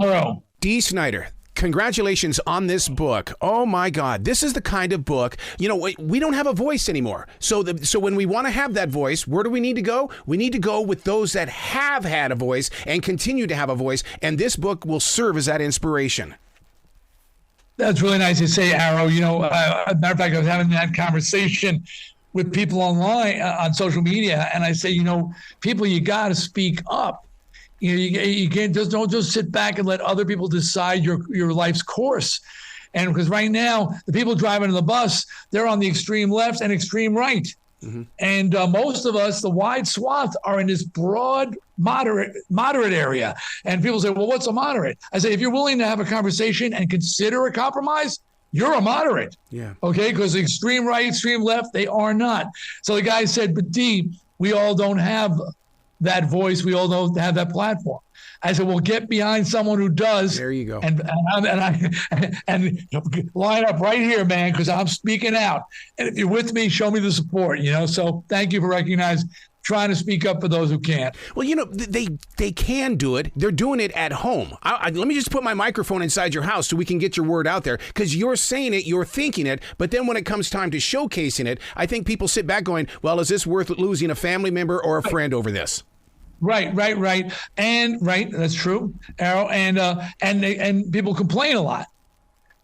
Hello. D. Snider, congratulations on this book. Oh my God, this is the kind of book, we don't have a voice anymore. So when we want to have that voice, where do we need to go? We need to go with those that have had a voice and continue to have a voice. And this book will serve as that inspiration. That's really nice to say, Arrow. As a matter of fact, I was having that conversation with people online on social media, and I say, people, you got to speak up. You can't don't just sit back and let other people decide your life's course. And because right now, the people driving the bus, they're on the extreme left and extreme right. Mm-hmm. And most of us, the wide swath, are in this broad, moderate area. And people say, well, what's a moderate? I say, if you're willing to have a conversation and consider a compromise, you're a moderate. Yeah. Okay? Because extreme right, extreme left, they are not. So the guy said, but D, we all don't have that voice. We all don't have that platform. I said, well, get behind someone who does. There you go. And line up right here, man, because I'm speaking out. And if you're with me, show me the support, So thank you for recognizing, trying to speak up for those who can't. Well, they can do it. They're doing it at home. Let me just put my microphone inside your house so we can get your word out there, because you're saying it, you're thinking it, but then when it comes time to showcasing it, I think people sit back going, well, is this worth losing a family member or a friend over this? Right. And that's true, Arrow. And people complain a lot,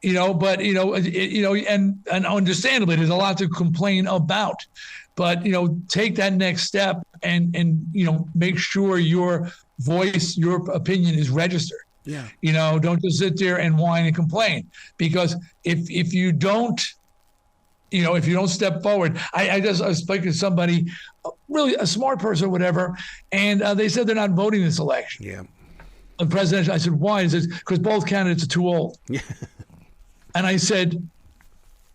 but, and understandably, there's a lot to complain about. But, take that next step and make sure your voice, your opinion is registered. Yeah. Don't just sit there and whine and complain, because if you don't, if you don't step forward, I spoke to somebody, really a smart person or whatever, and they said they're not voting this election. Yeah. The presidential. I said, why? He says, because both candidates are too old. Yeah. And I said,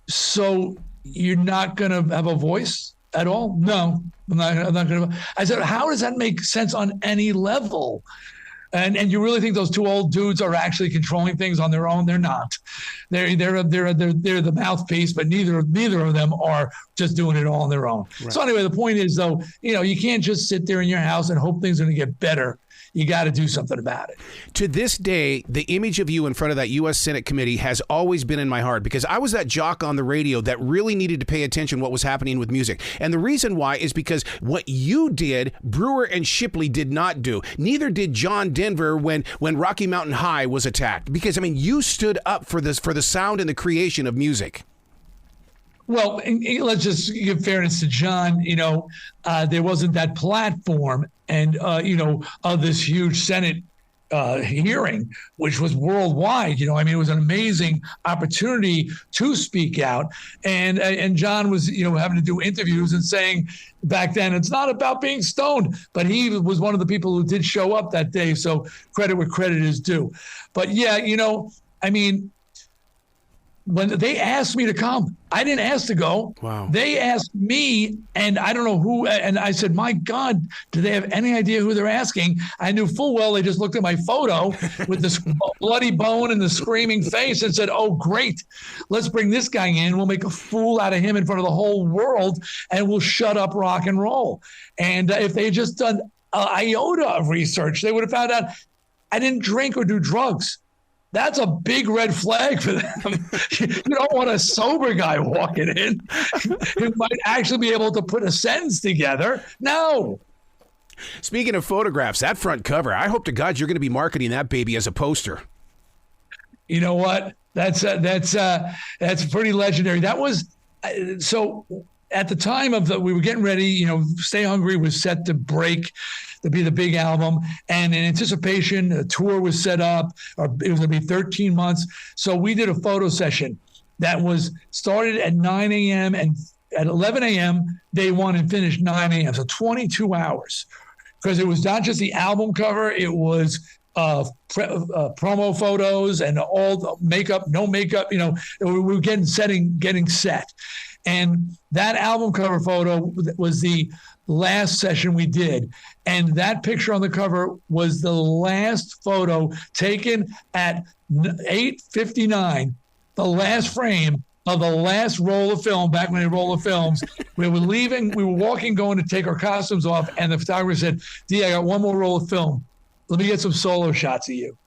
so you're not going to have a voice at all? No, I'm not going to. I said, how does that make sense on any level? And you really think those two old dudes are actually controlling things on their own? They're not. They're the mouthpiece, but neither of them are just doing it all on their own. Right. So anyway, the point is, though, you can't just sit there in your house and hope things are going to get better. You got to do something about it. To this day, the image of you in front of that U.S. Senate committee has always been in my heart, because I was that jock on the radio that really needed to pay attention to what was happening with music. And the reason why is because what you did, Brewer and Shipley did not do. Neither did John Denver when Rocky Mountain High was attacked. Because, you stood up for the sound and the creation of music. Well, let's just give fairness to John. There wasn't that platform and, of this huge Senate hearing, which was worldwide. It was an amazing opportunity to speak out. And John was, having to do interviews and saying back then, it's not about being stoned. But he was one of the people who did show up that day. So credit where credit is due. But yeah, when they asked me to come, I didn't ask to go. Wow. They asked me, and I don't know who. And I said, my God, do they have any idea who they're asking? I knew full well they just looked at my photo with this bloody bone and the screaming face and said, oh, great. Let's bring this guy in. We'll make a fool out of him in front of the whole world, and we'll shut up rock and roll. And if they had just done an iota of research, they would have found out I didn't drink or do drugs. That's a big red flag for them. You don't want a sober guy walking in who might actually be able to put a sentence together. No. Speaking of photographs, that front cover, I hope to God you're going to be marketing that baby as a poster. You know what? That's pretty legendary. That was so. At the time we were getting ready, Stay Hungry was set to break, to be the big album. And in anticipation, a tour was set up, or it was going to be 13 months. So we did a photo session that was started at 9 a.m. and at 11 a.m., day one, and finished 9 a.m. So 22 hours. Because it was not just the album cover, it was promo photos and all the makeup, no makeup, we were getting set. And that album cover photo was the last session we did. And that picture on the cover was the last photo taken at 8:59, the last frame of the last roll of film, back when they roll of films. We were walking, going to take our costumes off, and the photographer said, D, I got one more roll of film. Let me get some solo shots of you.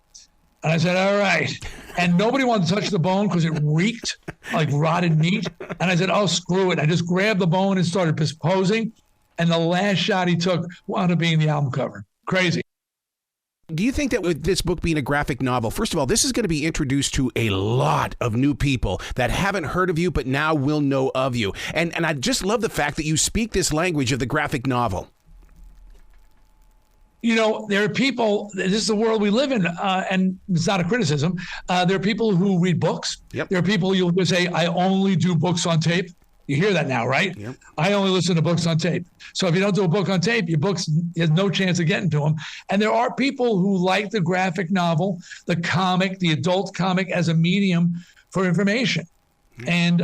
And I said, all right. And nobody wanted to touch the bone because it reeked like rotted meat. And I said, oh, screw it. I just grabbed the bone and started posing. And the last shot he took wound up being the album cover. Crazy. Do you think that with this book being a graphic novel, first of all, this is going to be introduced to a lot of new people that haven't heard of you, but now will know of you. And I just love the fact that you speak this language of the graphic novel. You know, there are people, this is the world we live in, and it's not a criticism. There are people who read books. Yep. There are people you'll say, I only do books on tape. You hear that now, right? Yep. I only listen to books on tape. So if you don't do a book on tape, your books, there's no chance of getting to them. And there are people who like the graphic novel, the comic, the adult comic as a medium for information. And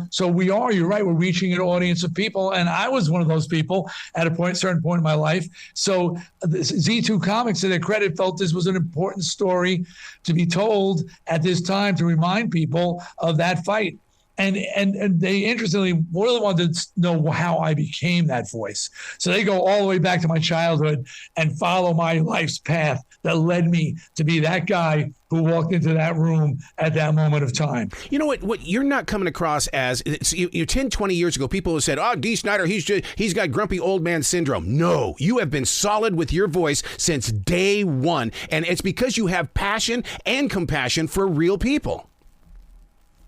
so you're right, we're reaching an audience of people. And I was one of those people at a certain point in my life. So Z2 Comics, to their credit, felt this was an important story to be told at this time to remind people of that fight. And they interestingly really wanted to know how I became that voice. So they go all the way back to my childhood and follow my life's path that led me to be that guy who walked into that room at that moment of time. You know what you're not coming across as, 10, 20 years ago, people have said, oh, Dee Snider, he's got grumpy old man syndrome. No, you have been solid with your voice since day one. And it's because you have passion and compassion for real people.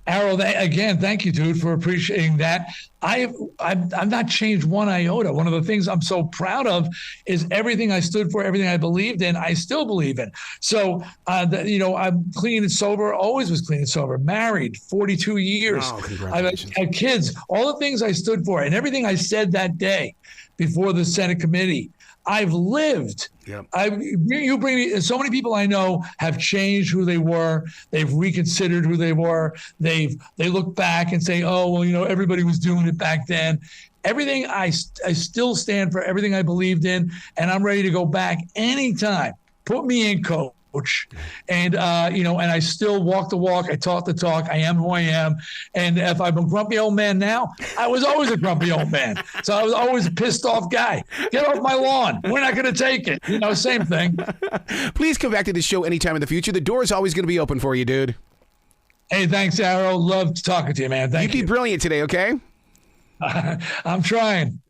Arrow, again, thank you, dude, for appreciating that. I've not changed one iota. One of the things I'm so proud of is everything I stood for, everything I believed in, I still believe in. So, I'm clean and sober, always was clean and sober, married 42 years. Oh, congratulations. I've had kids, all the things I stood for and everything I said that day before the Senate committee, I've lived. Yep. You bring me, so many people I know have changed who they were. They've reconsidered who they were. They look back and say, oh, well, everybody was doing it back then. Everything I still stand for everything I believed in, and I'm ready to go back anytime. Put me in, coach. And and I still walk the walk. I talk the talk. I am who I am. And if I'm a grumpy old man now, I was always a grumpy old man. So I was always a pissed off guy. Get off my lawn. We're not going to take it. Same thing. Please come back to the show anytime in the future. The door is always going to be open for you, dude. Hey, thanks, Arrow. Love talking to you, man. Thank you. You be brilliant today, okay? I'm trying.